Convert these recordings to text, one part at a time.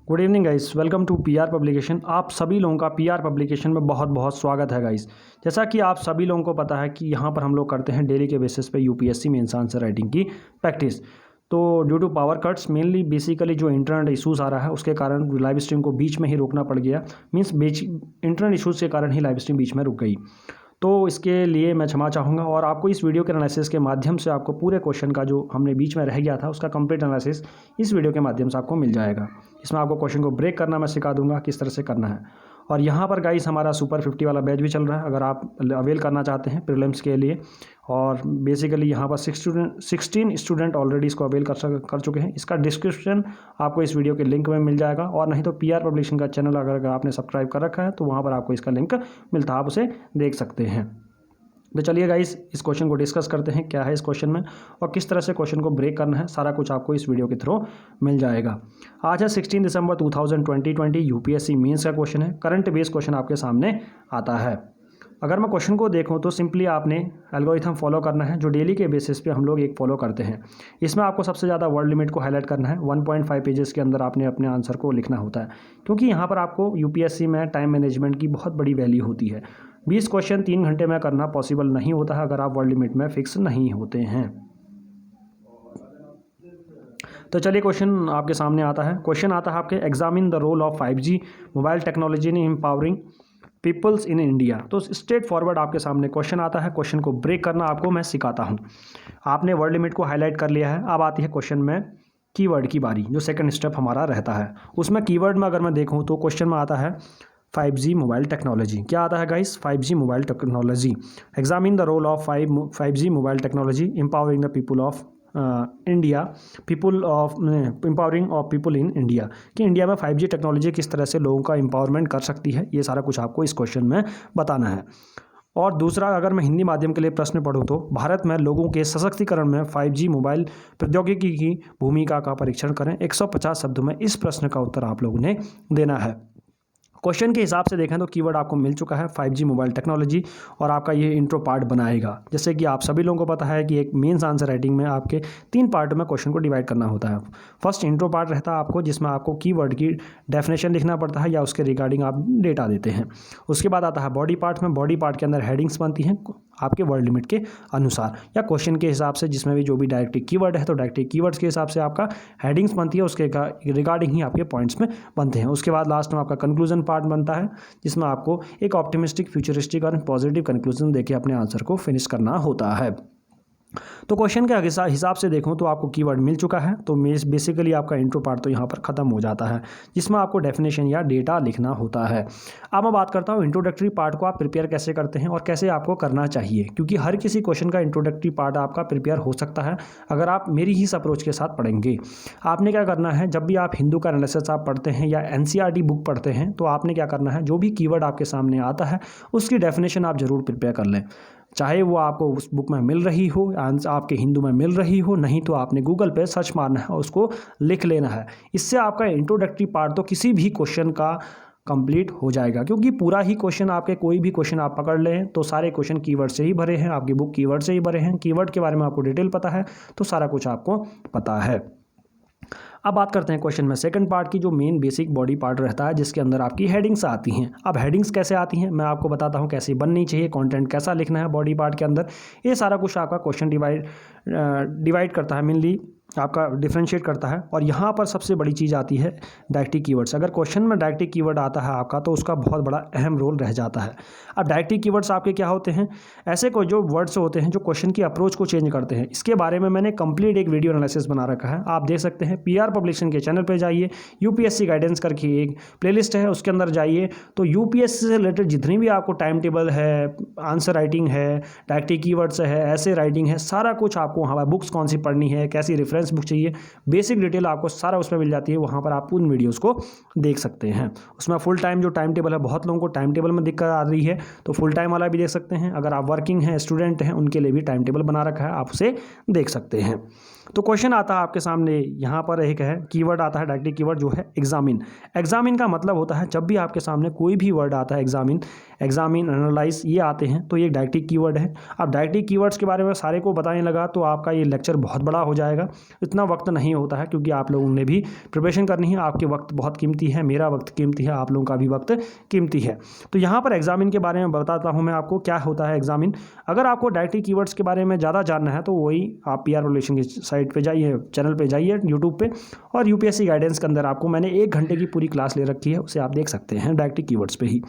Good evening guys, welcome to PR publication. आप सभी लोगों का पीआर पब्लिकेशन में बहुत बहुत स्वागत है गाइस। जैसा कि आप सभी लोगों को पता है कि यहाँ पर हम लोग करते हैं डेली के बेसिस पे यूपीएससी मेंस आंसर राइटिंग की प्रैक्टिस। तो due to power cuts mainly basically जो इंटरनेट इशूज़ आ रहा है उसके कारण लाइव स्ट्रीम को बीच में ही रोकना पड़ गया। मीन्स इंटरनेट इशूज़ के कारण ही लाइव स्ट्रीम बीच में रुक गई। तो इसके लिए मैं क्षमा चाहूँगा और आपको इस वीडियो के एनालिसिस के माध्यम से आपको पूरे क्वेश्चन का जो हमने बीच में रह गया था उसका कंप्लीट एनालिसिस इस वीडियो के माध्यम से आपको मिल जाएगा। इसमें आपको क्वेश्चन को ब्रेक करना मैं सिखा दूंगा किस तरह से करना है। और यहाँ पर गाइस हमारा सुपर 50 वाला बैच भी चल रहा है, अगर आप अवेल करना चाहते हैं प्रीलिम्स के लिए। और बेसिकली यहाँ पर 16 स्टूडेंट ऑलरेडी इसको अवेल कर चुके हैं। इसका डिस्क्रिप्शन आपको इस वीडियो के लिंक में मिल जाएगा, और नहीं तो पीआर पब्लिशिंग का चैनल अगर आपने सब्सक्राइब कर रखा है तो वहाँ पर आपको इसका लिंक मिलता है, आप उसे देख सकते हैं। तो चलिए गाइस इस क्वेश्चन को डिस्कस करते हैं, क्या है इस क्वेश्चन में और किस तरह से क्वेश्चन को ब्रेक करना है, सारा कुछ आपको इस वीडियो के थ्रू मिल जाएगा। आज है 16 दिसंबर 2020 यूपीएससी मेंस का क्वेश्चन है। करंट बेस्ड क्वेश्चन आपके सामने आता है। अगर मैं क्वेश्चन को देखूं तो सिंपली आपने एल्गोरिथम फॉलो करना है जो डेली के बेसिस पे हम लोग एक फॉलो करते हैं। इसमें आपको सबसे ज़्यादा वर्ड लिमिट को हाईलाइट करना है। 1.5 पेजेस के अंदर आपने अपने आंसर को लिखना होता है, क्योंकि यहाँ पर आपको यूपीएससी में टाइम मैनेजमेंट की बहुत बड़ी वैल्यू होती है। 20 क्वेश्चन 3 घंटे में करना पॉसिबल नहीं होता है अगर आप वर्ड लिमिट में फिक्स नहीं होते हैं। तो चलिए क्वेश्चन आपके सामने आता है। क्वेश्चन आता है आपके, examine the role of 5G mobile technology in empowering peoples in India. तो स्ट्रेट फॉरवर्ड आपके सामने क्वेश्चन आता है। क्वेश्चन को ब्रेक करना आपको मैं सिखाता हूँ। आपने वर्ड लिमिट को हाईलाइट कर लिया है। अब आती है क्वेश्चन में कीवर्ड की बारी, जो सेकंड स्टेप हमारा रहता है। उसमें कीवर्ड में अगर मैं देखूँ तो क्वेश्चन में आता है 5G मोबाइल टेक्नोलॉजी। क्या आता है guys? 5G mobile technology. Examine the role of 5G mobile technology empowering the people of India, empowering of people in India, कि इंडिया में 5G टेक्नोलॉजी किस तरह से लोगों का एम्पावरमेंट कर सकती है, ये सारा कुछ आपको इस क्वेश्चन में बताना है। और दूसरा, अगर मैं हिंदी माध्यम के लिए प्रश्न पढ़ूँ तो भारत में लोगों के सशक्तिकरण में 5G मोबाइल प्रौद्योगिकी की भूमिका का परीक्षण करें। 150 शब्दों में इस प्रश्न का उत्तर आप लोगों ने देना है। क्वेश्चन के हिसाब से देखें तो कीवर्ड आपको मिल चुका है 5G मोबाइल टेक्नोलॉजी, और आपका ये इंट्रो पार्ट बनाएगा। जैसे कि आप सभी लोगों को पता है कि एक मेंस आंसर राइटिंग में आपके 3 पार्ट में क्वेश्चन को डिवाइड करना होता है। फर्स्ट इंट्रो पार्ट रहता है आपको, जिसमें आपको कीवर्ड की डेफिनेशन लिखना पड़ता है या उसके रिगार्डिंग आप डेटा देते हैं। उसके बाद आता है बॉडी पार्ट में। बॉडी पार्ट के अंदर हेडिंग्स बनती हैं आपके वर्ड लिमिट के अनुसार या क्वेश्चन के हिसाब से, जिसमें भी जो भी डायरेक्टिव कीवर्ड है तो डायरेक्टिव कीवर्ड्स के हिसाब से आपका हेडिंग्स बनती है, उसके रिगार्डिंग ही आपके पॉइंट्स में बनते हैं। उसके बाद लास्ट में आपका कंक्लूजन पार्ट बनता है, जिसमें आपको एक ऑप्टिमिस्टिक, फ्यूचरिस्टिक और पॉजिटिव कंक्लूजन देके अपने आंसर को फिनिश करना होता है। तो क्वेश्चन के हिसाब से देखूं तो आपको कीवर्ड मिल चुका है, तो बेसिकली आपका इंट्रो पार्ट तो यहाँ पर ख़त्म हो जाता है, जिसमें आपको डेफिनेशन या डेटा लिखना होता है। अब मैं बात करता हूँ इंट्रोडक्टरी पार्ट को आप प्रिपेयर कैसे करते हैं और कैसे आपको करना चाहिए, क्योंकि हर किसी क्वेश्चन का इंट्रोडक्टरी पार्ट आपका प्रिपेयर हो सकता है अगर आप मेरी ही अप्रोच के साथ पढ़ेंगे। आपने क्या करना है, जब भी आप हिंदू का एनालिसिस आप पढ़ते हैं या NCERT बुक पढ़ते हैं, तो आपने क्या करना है, जो भी कीवर्ड आपके सामने आता है उसकी डेफिनेशन आप ज़रूर प्रिपेयर कर लें, चाहे वो आपको उस बुक में मिल रही हो, आपके हिंदू में मिल रही हो, नहीं तो आपने गूगल पे सर्च मारना है और उसको लिख लेना है। इससे आपका इंट्रोडक्टरी पार्ट तो किसी भी क्वेश्चन का कंप्लीट हो जाएगा, क्योंकि पूरा ही क्वेश्चन आपके, कोई भी क्वेश्चन आप पकड़ लें तो सारे क्वेश्चन कीवर्ड से ही भरे हैं, आपकी बुक कीवर्ड से ही भरे हैं। कीवर्ड के बारे में आपको डिटेल पता है तो सारा कुछ आपको पता है। अब बात करते हैं क्वेश्चन में सेकंड पार्ट की, जो मेन बेसिक बॉडी पार्ट रहता है, जिसके अंदर आपकी हेडिंग्स आती हैं। अब हेडिंग्स कैसे आती हैं मैं आपको बताता हूं, कैसे बननी चाहिए, कंटेंट कैसा लिखना है बॉडी पार्ट के अंदर, ये सारा कुछ आपका क्वेश्चन डिवाइड करता है, मेनली आपका डिफरेंशिएट करता है। और यहाँ पर सबसे बड़ी चीज़ आती है डायरेक्टिव कीवर्ड्स। अगर क्वेश्चन में डायरेक्टिव कीवर्ड आता है आपका तो उसका बहुत बड़ा अहम रोल रह जाता है। अब डायरेक्टिव कीवर्ड्स आपके क्या होते हैं, ऐसे कोई जो वर्ड्स होते हैं जो क्वेश्चन की अप्रोच को चेंज करते हैं। इसके बारे में मैंने कंप्लीट एक वीडियो एनालिसिस बना रखा है, आप देख सकते हैं। पीआर पब्लिकेशन के चैनल पर जाइए, यूपीएससी गाइडेंस करके एक प्लेलिस्ट है, उसके अंदर जाइए तो यूपीएससी से रिलेटेड जितनी भी आपको टाइम टेबल है, आंसर राइटिंग है, डायरेक्टिव कीवर्ड्स है, ऐसे राइटिंग है, सारा कुछ आपको वहाँ पर, बुक्स कौन सी पढ़नी है, कैसी रेफरेंस बुक चाहिए, बेसिक डिटेल आपको सारा उसमें मिल जाती है। वहाँ पर आप उन वीडियोस को देख सकते हैं। उसमें फुल टाइम जो टाइम टेबल है, बहुत लोगों को टाइम टेबल में दिक्कत आ रही है तो फुल टाइम वाला भी देख सकते हैं। अगर आप वर्किंग हैं, स्टूडेंट हैं, उनके लिए भी टाइम टेबल बना रखा है, आप उसे देख सकते हैं। तो क्वेश्चन आता है आपके सामने, यहाँ पर एक है कीवर्ड आता है डायरेक्टली कीवर्ड जो है एग्जामिन। एग्जामिन का मतलब होता है जब भी आपके सामने कोई भी वर्ड आता है, एग्जामिन, एनालाइज, ये आते हैं तो ये डायरेक्टली कीवर्ड है। अब डायरेक्टली कीवर्ड्स के बारे में सारे को बताने लगा तो आपका ये लेक्चर बहुत बड़ा हो जाएगा, इतना वक्त नहीं होता है क्योंकि आप लोगों ने भी प्रिपरेशन करनी है, आपके वक्त बहुत कीमती है, मेरा वक्त कीमती है, आप लोगों का भी वक्त कीमती है। तो यहाँ पर एग्जामिन के बारे में बताता हूँ मैं आपको क्या होता है एग्जामिन। अगर आपको डायरेक्टली कीवर्ड्स के बारे में ज़्यादा जानना है तो वही आप पीआर प्रिपरेशन की साइट पे जाइए, चैनल पे जाइए यूट्यूब पे, और यूपीएससी गाइडेंस के अंदर आपको मैंने 1 घंटे की पूरी क्लास ले रखी है, उसे आप देख सकते हैं डायरेक्टली कीवर्ड्स पे ही।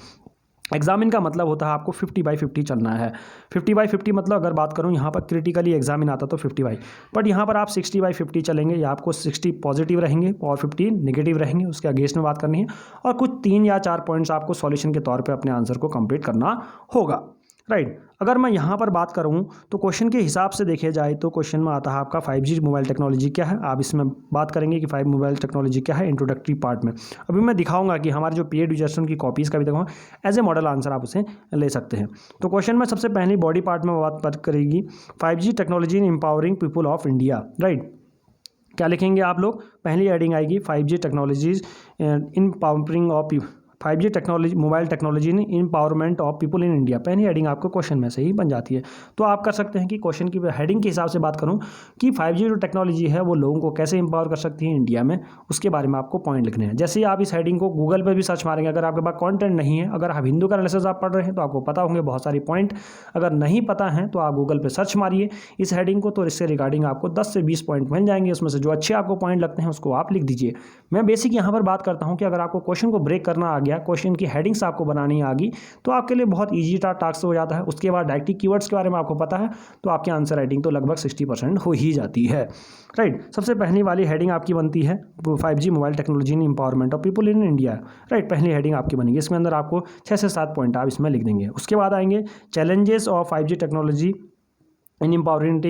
एग्जामिन का मतलब होता है आपको 50/50 चलना है। 50/50 मतलब अगर बात करूं यहाँ पर क्रिटिकली एग्जामिन आता तो 50/, बट यहाँ पर आप 60/50 चलेंगे, या आपको 60 पॉजिटिव रहेंगे और 50 नेगेटिव रहेंगे, उसके अगेंस्ट में बात करनी है, और कुछ 3 या 4 पॉइंट्स आपको सॉल्यूशन के तौर पे अपने आंसर को कंप्लीट करना होगा, राइट। अगर मैं यहाँ पर बात करूँ तो क्वेश्चन के हिसाब से देखे जाए तो क्वेश्चन में आता है आपका 5G मोबाइल टेक्नोलॉजी क्या है। आप इसमें बात करेंगे कि 5 मोबाइल टेक्नोलॉजी क्या है इंट्रोडक्टरी पार्ट में। अभी मैं दिखाऊंगा कि हमारे जो पेड यूजर्स की कॉपीज़ का भी दिखाऊंगा, एज ए मॉडल आंसर आप उसे ले सकते हैं। तो क्वेश्चन में सबसे पहली बॉडी पार्ट में बात करेगी 5G technology in empowering people of India, right. क्या लिखेंगे आप लोग, पहली हेडिंग आएगी 5G technologies in powering of 5G technology, mobile technology in empowerment of people in India. पहली हेडिंग आपको क्वेश्चन में से ही बन जाती है। तो आप कर सकते हैं कि क्वेश्चन की हेडिंग के हिसाब से बात करूं कि 5G जो टेक्नोलॉजी है वो लोगों को कैसे एम्पावर कर सकती है इंडिया में, उसके बारे में आपको पॉइंट लिखने हैं। जैसे ही आप इस हेडिंग को गूगल पर भी सर्च मारेंगे, अगर आपके पास कॉन्टेंट नहीं है, अगर आप हिंदू का एनालिसिस आप पढ़ रहे हैं तो आपको पता होंगे बहुत सारी पॉइंट, अगर नहीं पता है तो आप गूगल पर सर्च मारिए इस हेडिंग को, तो इससे रिगार्डिंग आपको 10 से 20 पॉइंट मिल जाएंगे। उसमें से जो अच्छे आपको पॉइंट लगते हैं उसको आप लिख दीजिए। मैं बेसिक यहाँ पर बात करता हूँ कि अगर आपको क्वेश्चन को ब्रेक करना आ गया, क्वेश्चन की हेडिंग्स आपको बनानी आ गई, तो आपके लिए बहुत ईजी टास्क हो जाता है। उसके बाद डायरेक्टली कीवर्ड्स के बारे में आपको पता है तो आपकी आंसर राइटिंग तो लगभग 60% हो ही जाती है, राइट। सबसे पहली वाली हेडिंग आपकी बनती है 5G mobile technology in empowerment of people in India, right. पहली हेडिंग आपकी बनेगी, इसमें अंदर आपको 6 से 7 पॉइंट आप इसमें लिख देंगे। उसके बाद आएंगे challenges of 5G technology in empowering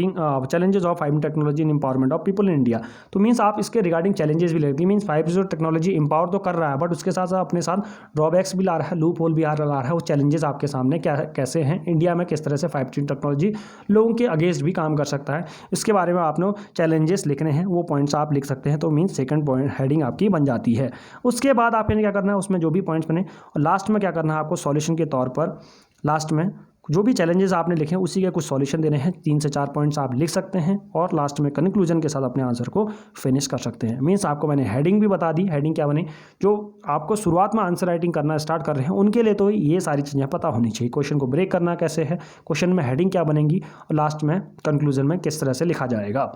challenges of 5G technology in empowerment of people in India. तो मीन्स आप इसके रिगार्डिंग चैलेंजेस भी लेती, मीन्स 5G टेक्नोलॉजी एम्पावर तो कर रहा है, बट उसके साथ साथ अपने साथ ड्रॉबैक्स भी ला रहा है, लूप होल भी ला रहा है। वो चैलेंजेस आपके सामने क्या कैसे हैं, इंडिया में किस तरह से 5G टेक्नोलॉजी लोगों के अगेंस्ट भी काम कर सकता है, इसके बारे में आपने चैलेंजेस लिखने हैं, वो पॉइंट्स आप लिख सकते हैं। तो मीन्स सेकंड पॉइंट हेडिंग आपकी बन जाती है। उसके बाद आपने क्या करना है, उसमें जो भी पॉइंट्स बने और लास्ट में क्या करना है आपको सॉल्यूशन के तौर पर, लास्ट में जो भी चैलेंजेस आपने लिखे हैं उसी के कुछ सॉल्यूशन देने हैं। 3 से 4 पॉइंट्स आप लिख सकते हैं और लास्ट में कंक्लूजन के साथ अपने आंसर को फिनिश कर सकते हैं। मीन्स आपको मैंने हेडिंग भी बता दी, हेडिंग क्या बनी, जो आपको शुरुआत में आंसर राइटिंग करना स्टार्ट कर रहे हैं उनके लिए तो ये सारी चीज़ें पता होनी चाहिए। क्वेश्चन को ब्रेक करना कैसे है, क्वेश्चन में हेडिंग क्या बनेगी और लास्ट में कंक्लूजन में किस तरह से लिखा जाएगा।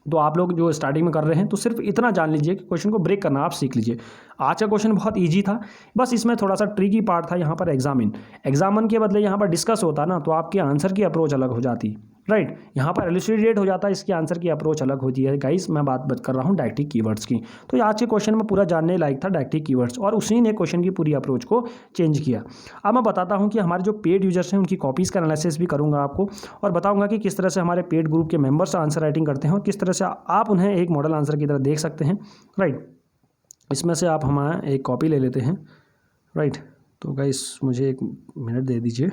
तो आप लोग जो स्टार्टिंग में कर रहे हैं तो सिर्फ इतना जान लीजिए कि क्वेश्चन को ब्रेक करना आप सीख लीजिए। आज का क्वेश्चन बहुत इजी था, बस इसमें थोड़ा सा ट्रिकी पार्ट था यहाँ पर एग्जामिन के बदले यहाँ पर डिस्कस होता ना तो आपके आंसर की अप्रोच अलग हो जाती, राइट। यहाँ पर एलुसिडेट हो जाता है, इसकी आंसर की अप्रोच अलग होती है। गाइस मैं बात कर रहा हूँ डायरेक्टली कीवर्ड्स की। तो आज के क्वेश्चन में पूरा जानने लायक था डायरेक्टली कीवर्ड्स, और उसी ने क्वेश्चन की पूरी अप्रोच को चेंज किया। अब मैं बताता हूँ कि हमारे जो पेड यूजर्स हैं उनकी कॉपीज़ का एनालिसिस भी करूँगा आपको, और बताऊँगा कि किस तरह से हमारे पेड ग्रुप के मेंबर्स आंसर राइटिंग करते हैं और किस तरह से आप उन्हें एक मॉडल आंसर की तरह देख सकते हैं, राइट। इसमें से आप हमारा एक कॉपी ले लेते हैं, राइट। तो गाइस मुझे 1 मिनट दे दीजिए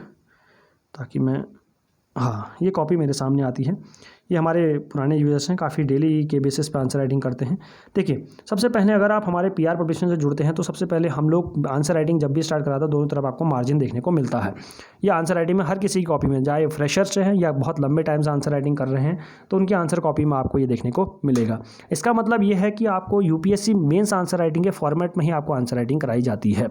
ताकि मैं, हाँ ये कॉपी मेरे सामने आती है। ये हमारे पुराने यूजर्स हैं, काफ़ी डेली के बेसिस पे आंसर राइटिंग करते हैं। देखिए सबसे पहले अगर आप हमारे पीआर पब्लिशिंग से जुड़ते हैं तो सबसे पहले हम लोग आंसर राइटिंग जब भी स्टार्ट कराते हैं दोनों तरफ आपको मार्जिन देखने को मिलता है। ये आंसर राइटिंग में हर किसी की कॉपी में, चाहे फ्रेशर्स से हैं या बहुत लंबे टाइम से आंसर राइटिंग कर रहे हैं, तो उनकी आंसर कॉपी में आपको ये देखने को मिलेगा। इसका मतलब ये है कि आपको यूपीएससी मेंस आंसर राइटिंग के फॉर्मेट में ही आपको आंसर राइटिंग कराई जाती है।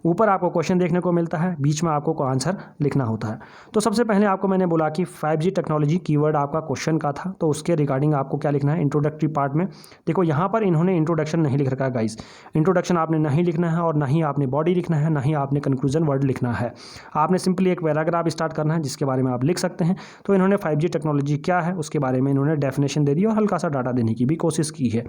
ऊपर आपको क्वेश्चन देखने को मिलता है, बीच में आपको आंसर लिखना होता है। तो सबसे पहले आपको मैंने बोला कि 5G टेक्नोलॉजी कीवर्ड आपका क्वेश्चन का था, तो उसके रिगार्डिंग आपको क्या लिखना है इंट्रोडक्टरी पार्ट में। देखो यहाँ पर इन्होंने इंट्रोडक्शन नहीं लिख रखा है गाइस, इंट्रोडक्शन आपने नहीं लिखना है और ना ही आपने बॉडी लिखना है, ना ही आपने कंक्लूजन वर्ड लिखना है। आपने सिंपली एक पैराग्राफ स्टार्ट करना है जिसके बारे में आप लिख सकते हैं। तो इन्होंने 5G टेक्नोलॉजी क्या है उसके बारे में इन्होंने डेफिनेशन दे दी और हल्का सा डाटा देने की भी कोशिश की है।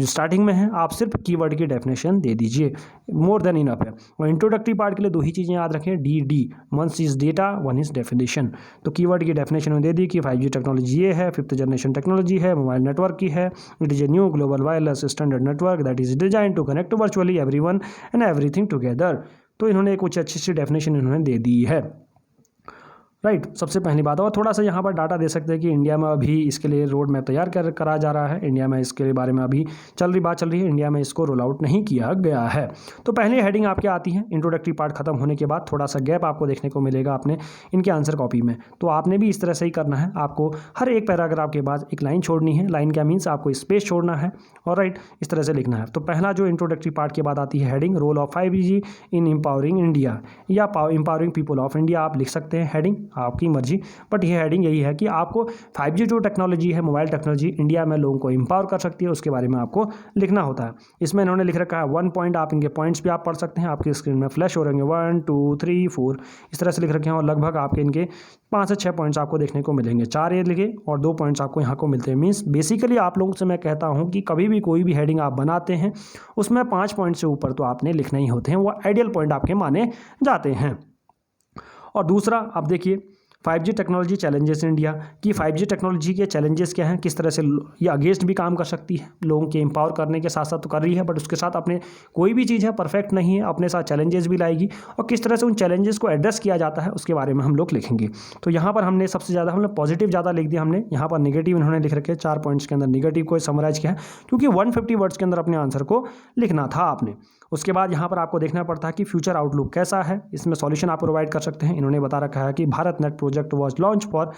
जो स्टार्टिंग में है आप सिर्फ कीवर्ड की डेफिनेशन दे दीजिए, मोर देन इनफ है। और इंट्रोडक्टरी पार्ट के लिए 2 ही चीज़ें याद रखें, D, 1 is data, 1 is definition. तो कीवर्ड की डेफिनेशन में दे दी कि 5G टेक्नोलॉजी ये है, 5th जनरेशन टेक्नोलॉजी है, मोबाइल नेटवर्क की है। It is a new global wireless standard network that is design to connect virtually everyone and everything together. तो इन्होंने कुछ अच्छी सी डेफिनेशन इन्होंने दे दी है। राइट, सबसे पहली बात। और थोड़ा सा यहाँ पर डाटा दे सकते हैं कि इंडिया में अभी इसके लिए रोड मैप तैयार करा जा रहा है। इंडिया में इसके बारे में अभी बात चल रही है, इंडिया में इसको रोल आउट नहीं किया गया है। तो पहली हेडिंग आपके आती है, इंट्रोडक्टरी पार्ट खत्म होने के बाद थोड़ा सा गैप आपको देखने को मिलेगा अपने इनके आंसर कॉपी में। तो आपने भी इस तरह से ही करना है, आपको हर एक पैराग्राफ के बाद एक लाइन छोड़नी है। लाइन क्या मीन्स, आपको स्पेस छोड़ना है और राइट इस तरह से लिखना है। तो पहला जो इंट्रोडक्टरी पार्ट के बाद आती है heading, role of 5G in empowering India या एम्पावरिंग पीपल ऑफ इंडिया, आप लिख सकते हैं हेडिंग, आपकी मर्जी। बट ये हेडिंग यही है कि आपको 5G जो टेक्नोलॉजी है, मोबाइल टेक्नोलॉजी इंडिया में लोगों को एम्पावर कर सकती है, उसके बारे में आपको लिखना होता है। इसमें इन्होंने लिख रखा है 1 पॉइंट, आप इनके पॉइंट्स भी आप पढ़ सकते हैं, आपकी स्क्रीन में फ्लैश हो रहेंगे 1 2 3 4 इस तरह से लिख रखे हैं। और लगभग आपके इनके 5 से 6 पॉइंट्स आपको देखने को मिलेंगे, 4 ये लिखे और 2 पॉइंट्स आपको यहाँ को मिलते हैं। मीन्स बेसिकली आप लोगों से मैं कहता हूँ कि कभी भी कोई भी हेडिंग आप बनाते हैं उसमें 5 पॉइंट से ऊपर तो आपने लिखना ही होते हैं, वो आइडियल पॉइंट आपके माने जाते हैं। और दूसरा आप देखिए 5G टेक्नोलॉजी चैलेंजेस इंडिया कि 5G टेक्नोलॉजी के चैलेंजेस क्या हैं, किस तरह से ये अगेंस्ट भी काम कर सकती है, लोगों के एम्पावर करने के साथ साथ तो कर रही है, बट उसके साथ अपने कोई भी चीज़ है परफेक्ट नहीं है, अपने साथ चैलेंजेस भी लाएगी और किस तरह से उन चैलेंजेस को एड्रेस किया जाता है उसके बारे में हम लोग लिखेंगे। तो यहाँ पर हमने सबसे ज़्यादा हमने पॉजिटिव ज़्यादा लिख दिया, हमने यहाँ पर निगेटिव इन्होंने लिख रखे 4 पॉइंट्स के अंदर निगेटिव को समराइज किया है, क्योंकि 150 वर्ड्स के अंदर अपने आंसर को लिखना था आपने। उसके बाद यहाँ पर आपको देखना पड़ता है कि फ्यूचर आउटलुक कैसा है, इसमें सॉल्यूशन आप प्रोवाइड कर सकते हैं। इन्होंने बता रखा है कि Bharat net project was launch for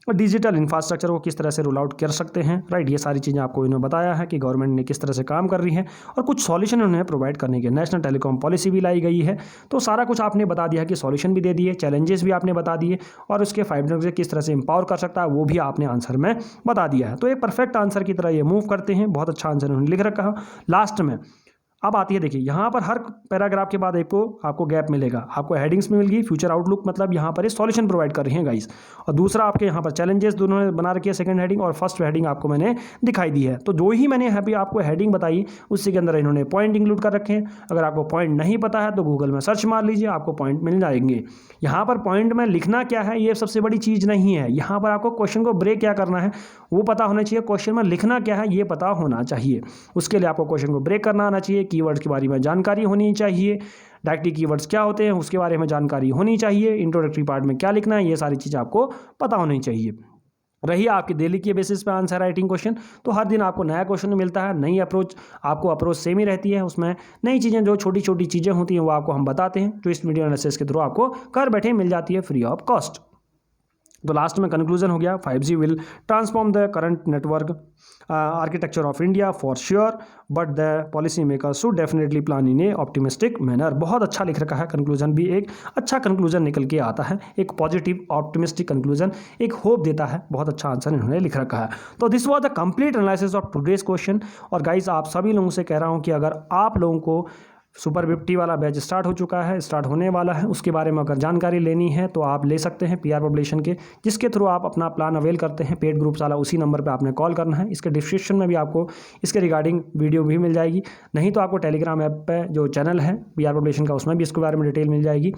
digital infrastructure को किस तरह से रोल आउट कर सकते हैं, राइट। ये सारी चीज़ें आपको इन्होंने बताया है कि गवर्नमेंट ने किस तरह से काम कर रही है और कुछ सॉल्यूशन उन्हें प्रोवाइड करने के, नेशनल टेलीकॉम पॉलिसी भी लाई गई है। तो सारा कुछ आपने बता दिया कि सॉल्यूशन भी दे दिए, चैलेंजेस भी आपने बता दिए और उसके 5G किस तरह से एम्पावर कर सकता है वो भी आपने आंसर में बता दिया है। तो एक परफेक्ट आंसर की तरह ये मूव करते हैं, बहुत अच्छा आंसर उन्होंने लिख रखा है। लास्ट में अब आती है, देखिए यहाँ पर हर पैराग्राफ के बाद आपको गैप मिलेगा, आपको हेडिंग्स में मिल गई, फ्यूचर आउटलुक मतलब यहाँ पर ये सॉल्यूशन प्रोवाइड कर रही हैं गाइस, और दूसरा आपके यहाँ पर चैलेंजेस दोनों ने बना रखी है सेकंड हेडिंग, और फर्स्ट हेडिंग आपको मैंने दिखाई दी है। तो जो ही मैंने यहाँ पे आपको हेडिंग बताई उसी के अंदर इन्होंने पॉइंट इंक्लूड कर रखे हैं। अगर आपको पॉइंट नहीं पता है तो गूगल में सर्च मार लीजिए, आपको पॉइंट मिल जाएंगे। यहाँ पर पॉइंट में लिखना क्या है ये सबसे बड़ी चीज़ नहीं है, यहाँ पर आपको क्वेश्चन को ब्रेक क्या करना है वो पता होना चाहिए, क्वेश्चन में लिखना क्या है ये पता होना चाहिए। उसके लिए आपको क्वेश्चन को ब्रेक करना आना चाहिए, कीवर्ड्स के बारे में जानकारी होनी चाहिए, डायरेक्टली कीवर्ड्स क्या होते हैं उसके बारे में जानकारी होनी चाहिए, इंट्रोडक्टरी पार्ट में क्या लिखना है ये सारी चीज़ आपको पता होनी चाहिए। रही आपकी डेली के बेसिस पे आंसर राइटिंग क्वेश्चन, तो हर दिन आपको नया क्वेश्चन मिलता है, नई अप्रोच, आपको अप्रोच सेम ही रहती है, उसमें नई चीज़ें जो छोटी छोटी चीज़ें होती हैं वो आपको हम बताते हैं, जो इस वीडियो एनालिसिस के थ्रू आपको घर बैठे मिल जाती है फ्री ऑफ कॉस्ट। तो लास्ट में कंक्लूजन हो गया, 5G will transform the current network architecture of India for sure, but the policy maker should definitely plan in A optimistic manner. बहुत अच्छा लिख रखा है, कंक्लूजन भी एक अच्छा कंक्लूजन निकल के आता है, एक पॉजिटिव ऑप्टिमिस्टिक कंक्लूजन, एक होप देता है। बहुत अच्छा आंसर इन्होंने लिख रखा है। तो this was the complete analysis of today's question. और गाइज आप सभी लोगों से कह रहा हूँ कि अगर आप लोगों को सुपर 50 वाला बैच स्टार्ट हो चुका है, स्टार्ट होने वाला है, उसके बारे में अगर जानकारी लेनी है तो आप ले सकते हैं PR पब्लिकेशन के, जिसके थ्रू आप अपना प्लान अवेल करते हैं। पेड ग्रुप्स वाला उसी नंबर पे आपने कॉल करना है। इसके डिस्क्रिप्शन में भी आपको इसके रिगार्डिंग वीडियो भी मिल जाएगी, नहीं तो आपको टेलीग्राम ऐप पे जो चैनल है PR पब्लिकेशन का उसमें भी इसके बारे में डिटेल मिल जाएगी,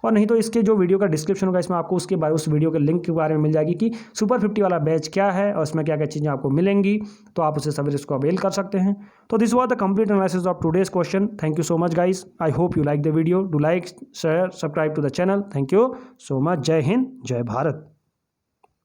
और नहीं तो इसके जो वीडियो का डिस्क्रिप्शन होगा इसमें आपको उसके बारे उस वीडियो के लिंक के बारे में मिल जाएगी कि सुपर 50 वाला बैच क्या है और उसमें क्या क्या चीज़ें आपको मिलेंगी, तो आप उसे सवेरे इसको अवेल कर सकते हैं। तो this was the complete analysis of today's question. Thank you so much guys, I hope you like the video, do like, share, subscribe to the channel. Thank you so much. जय हिंद, जय भारत।